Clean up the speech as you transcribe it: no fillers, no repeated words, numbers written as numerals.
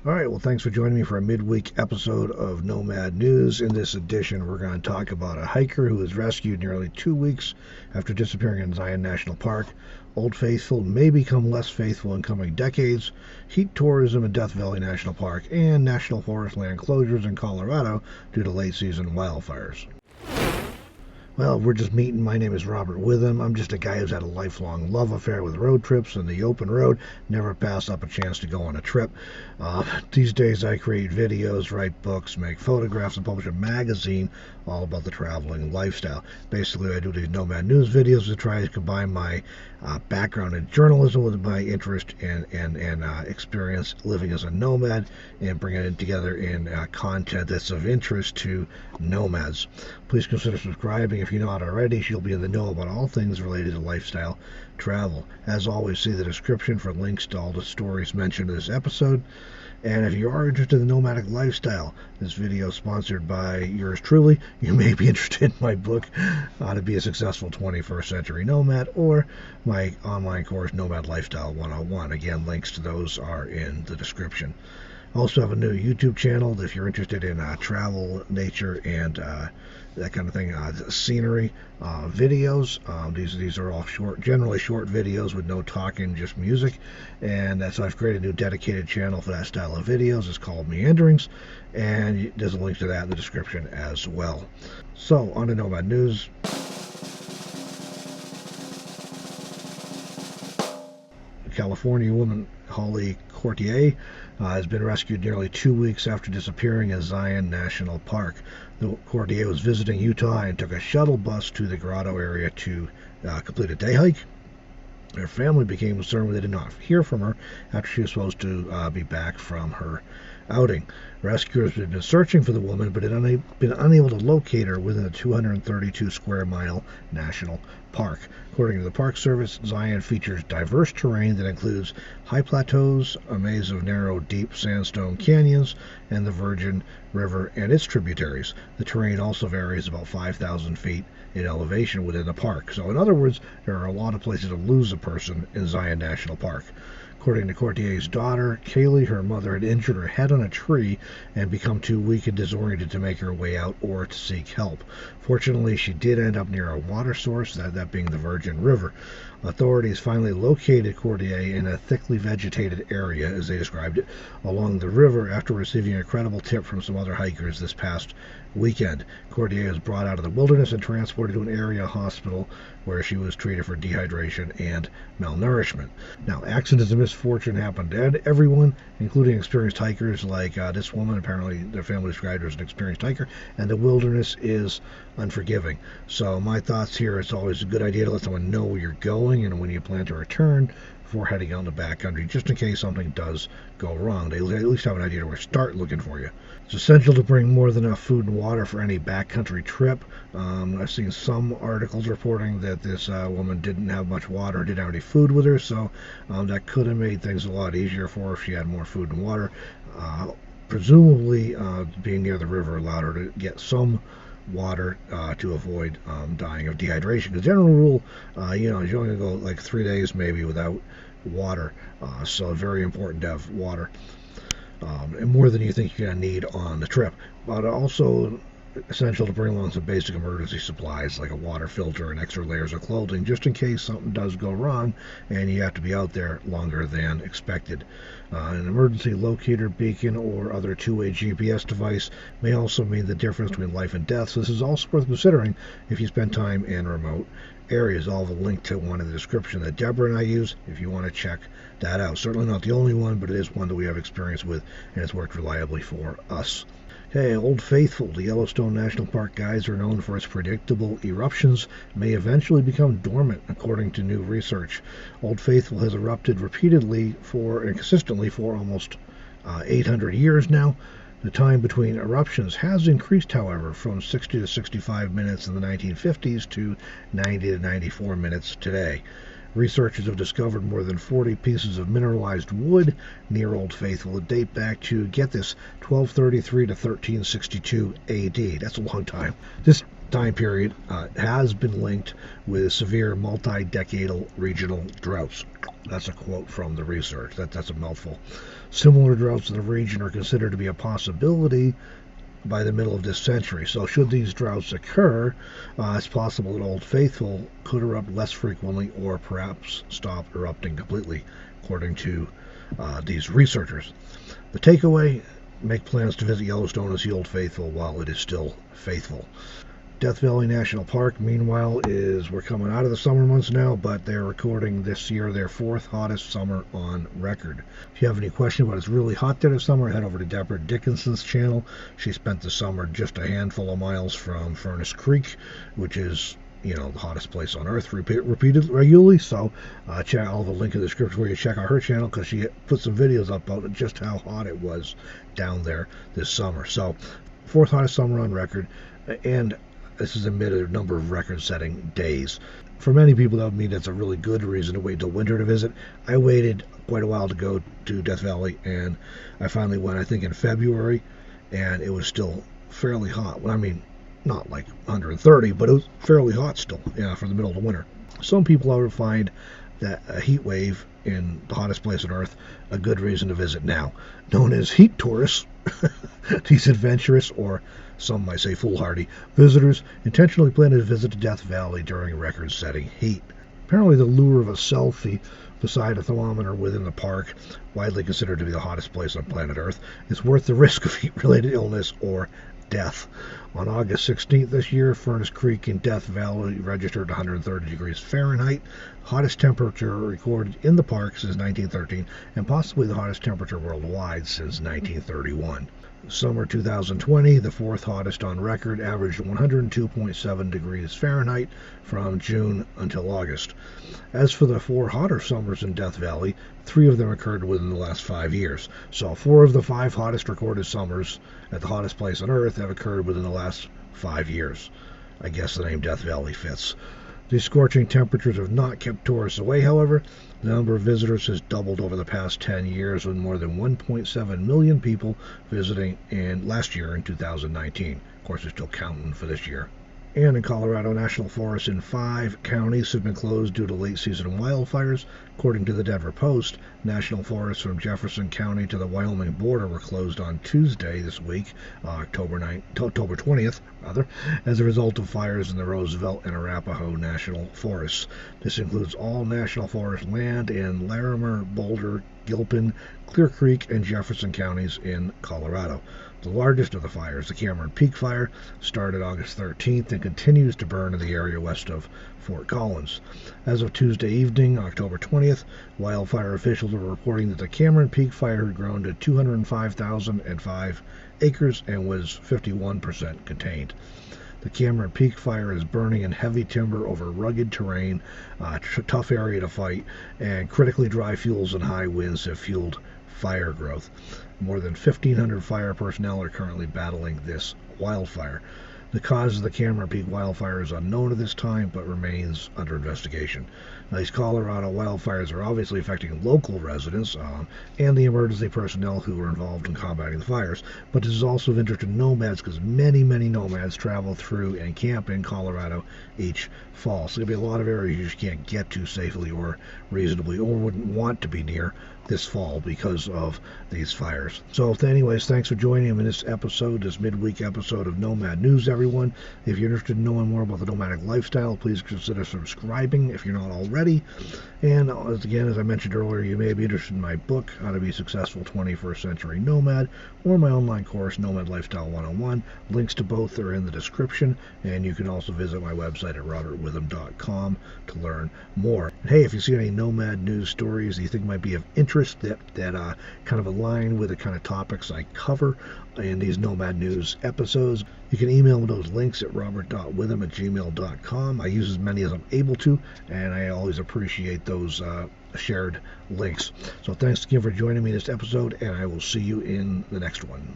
All right, well, thanks for joining me for a midweek episode of Nomad News. In this edition, we're going to talk about a hiker who was rescued nearly 2 weeks after disappearing in Zion National Park. Old Faithful may become less faithful in coming decades, heat tourism in Death Valley National Park, and national forest land closures in Colorado due to late season wildfires. Well, we're just meeting. My name is Robert Witham. I'm just a guy who's had a lifelong love affair with road trips and the open road. Never passed up a chance to go on a trip. These days I create videos, write books, make photographs, and publish a magazine all about the traveling lifestyle. Basically, I do these Nomad News videos to try to combine my background in journalism with my interest and experience living as a nomad and bring it together in content that's of interest to nomads. Please consider subscribing if you're not already, so you'll be in the know about all things related to lifestyle travel. As always, see the description for links to all the stories mentioned in this episode. And if you are interested in the nomadic lifestyle, this video is sponsored by yours truly. You may be interested in my book, How to Be a Successful 21st Century Nomad, or my online course, Nomad Lifestyle 101. Again, links to those are in the description. I also have a new YouTube channel if you're interested in travel, nature, and that kind of thing, scenery videos. These are all generally short videos with no talking, just music. And so I've created a new dedicated channel for that style of videos. It's called Meanderings, and there's a link to that in the description as well. So, on to Nomad News. California woman Holly Courtier has been rescued nearly 2 weeks after disappearing in Zion National Park. The Courtier was visiting Utah and took a shuttle bus to the Grotto area to complete a day hike. Her family became concerned when they did not hear from her after she was supposed to be back from her outing. Rescuers had been searching for the woman, but had been unable to locate her within a 232 square mile national park. According to the Park Service, Zion features diverse terrain that includes high plateaus, a maze of narrow, deep sandstone canyons, and the Virgin River and its tributaries. The terrain also varies about 5,000 feet in elevation within the park. So in other words, there are a lot of places to lose a person in Zion National Park. According to Courtier's daughter, Calif, her mother had injured her head on a tree and become too weak and disoriented to make her way out or to seek help. Fortunately, she did end up near a water source, that being the Virgin River. Authorities finally located Courtier in a thickly vegetated area, as they described it, along the river after receiving a credible tip from some other hikers this past weekend. Courtier was brought out of the wilderness and transported to an area hospital where she was treated for dehydration and malnourishment. Now, accidents and misfortune happen to everyone, including experienced hikers like this woman. Apparently, their family described her as an experienced hiker, and the wilderness is unforgiving. So my thoughts here, it's always a good idea to let someone know where you're going and when you plan to return before heading out in the backcountry, just in case something does go wrong. They at least have an idea where to start looking for you. It's essential to bring more than enough food and water for any backcountry trip. I've seen some articles reporting that this woman didn't have much water, didn't have any food with her, so that could have made things a lot easier for her if she had more food and water. Presumably, being near the river allowed her to get some water to avoid dying of dehydration. The general rule, you're only going to go like 3 days maybe without water, so very important to have water, and more than you think you're going to need on the trip. But also essential to bring along some basic emergency supplies like a water filter and extra layers of clothing, just in case something does go wrong and you have to be out there longer than expected. An emergency locator beacon or other two-way GPS device may also mean the difference between life and death, so this is also worth considering if you spend time in remote areas. I'll have a link to one in the description that Debra and I use if you want to check that out. Certainly not the only one, but it is one that we have experience with, and it's worked reliably for us. Hey, Old Faithful, the Yellowstone National Park geyser known for its predictable eruptions, may eventually become dormant, according to new research. Old Faithful has erupted repeatedly and consistently for almost 800 years now. The time between eruptions has increased, however, from 60 to 65 minutes in the 1950s to 90 to 94 minutes today. Researchers have discovered more than 40 pieces of mineralized wood near Old Faithful that date back to, get this, 1233 to 1362 AD. That's a long time. This time period has been linked with severe multi-decadal regional droughts. That's a quote from the research. That's a mouthful. Similar droughts in the region are considered to be a possibility by the middle of this century. So should these droughts occur, it's possible that Old Faithful could erupt less frequently or perhaps stop erupting completely, according to these researchers. The takeaway: make plans to visit Yellowstone and see Old Faithful while it is still faithful. Death Valley National Park, meanwhile, we're coming out of the summer months now, but they're recording this year their 4th hottest summer on record. If you have any question about it's really hot there this summer, head over to Debra Dickinson's channel. She spent the summer just a handful of miles from Furnace Creek, which is, the hottest place on earth, repeated regularly. So I'll have a link in the description where you check out her channel, because she put some videos up about just how hot it was down there this summer. So 4th hottest summer on record, and this has amid a number of record-setting days. For many people, that would mean that's a really good reason to wait till winter to visit. I waited quite a while to go to Death Valley, and I finally went, I think, in February, and it was still fairly hot. Well, I mean, not like 130, but it was fairly hot still, for the middle of the winter. Some people, however, find that a heat wave in the hottest place on earth a good reason to visit now. Known as heat tourists, these adventurous, or some might say foolhardy, visitors intentionally plan to visit Death Valley during record-setting heat. Apparently the lure of a selfie beside a thermometer within the park, widely considered to be the hottest place on planet Earth, is worth the risk of heat-related illness or death. On August 16th this year, Furnace Creek in Death Valley registered 130 degrees Fahrenheit, hottest temperature recorded in the park since 1913, and possibly the hottest temperature worldwide since 1931. Summer 2020, the 4th hottest on record, averaged 102.7 degrees Fahrenheit from June until August. As for the 4 hotter summers in Death Valley, 3 of them occurred within the last 5 years. So 4 of the 5 hottest recorded summers at the hottest place on Earth have occurred within the last 5 years. I guess the name Death Valley fits. These scorching temperatures have not kept tourists away, however. The number of visitors has doubled over the past 10 years, with more than 1.7 million people visiting last year in 2019. Of course, they're still counting for this year. And in Colorado, national forests in 5 counties have been closed due to late-season wildfires. According to the Denver Post, national forests from Jefferson County to the Wyoming border were closed on Tuesday this week, October 20th, as a result of fires in the Roosevelt and Arapahoe National Forests. This includes all national forest land in Larimer, Boulder, Gilpin, Clear Creek, and Jefferson counties in Colorado. The largest of the fires, the Cameron Peak Fire, started August 13th and continues to burn in the area west of Fort Collins. As of Tuesday evening, October 20th, wildfire officials were reporting that the Cameron Peak Fire had grown to 205,005 acres and was 51% contained. The Cameron Peak Fire is burning in heavy timber over rugged terrain, tough area to fight, and critically dry fuels and high winds have fueled fire growth. More than 1,500 fire personnel are currently battling this wildfire. The cause of the Cameron Peak wildfire is unknown at this time, but remains under investigation. Now, these Colorado wildfires are obviously affecting local residents and the emergency personnel who were involved in combating the fires, but this is also of interest to nomads, because many nomads travel through and camp in Colorado each fall. So there'll be a lot of areas you just can't get to safely or reasonably, or wouldn't want to be near this fall because of these fires. So anyways, thanks for joining me in this episode, this midweek episode of Nomad News, everyone. If you're interested in knowing more about the nomadic lifestyle, please consider subscribing if you're not already. And as I mentioned earlier, you may be interested in my book, How to Be a Successful 21st Century Nomad, or my online course, Nomad Lifestyle 101. Links to both are in the description, and you can also visit my website at robertwitham.com to learn more. And hey, if you see any nomad news stories that you think might be of interest, that kind of align with the kind of topics I cover in these Nomad News episodes, you can email me those links at robert.witham@gmail.com. I use as many as I'm able to, and I always appreciate those shared links. So thanks again for joining me in this episode, and I will see you in the next one.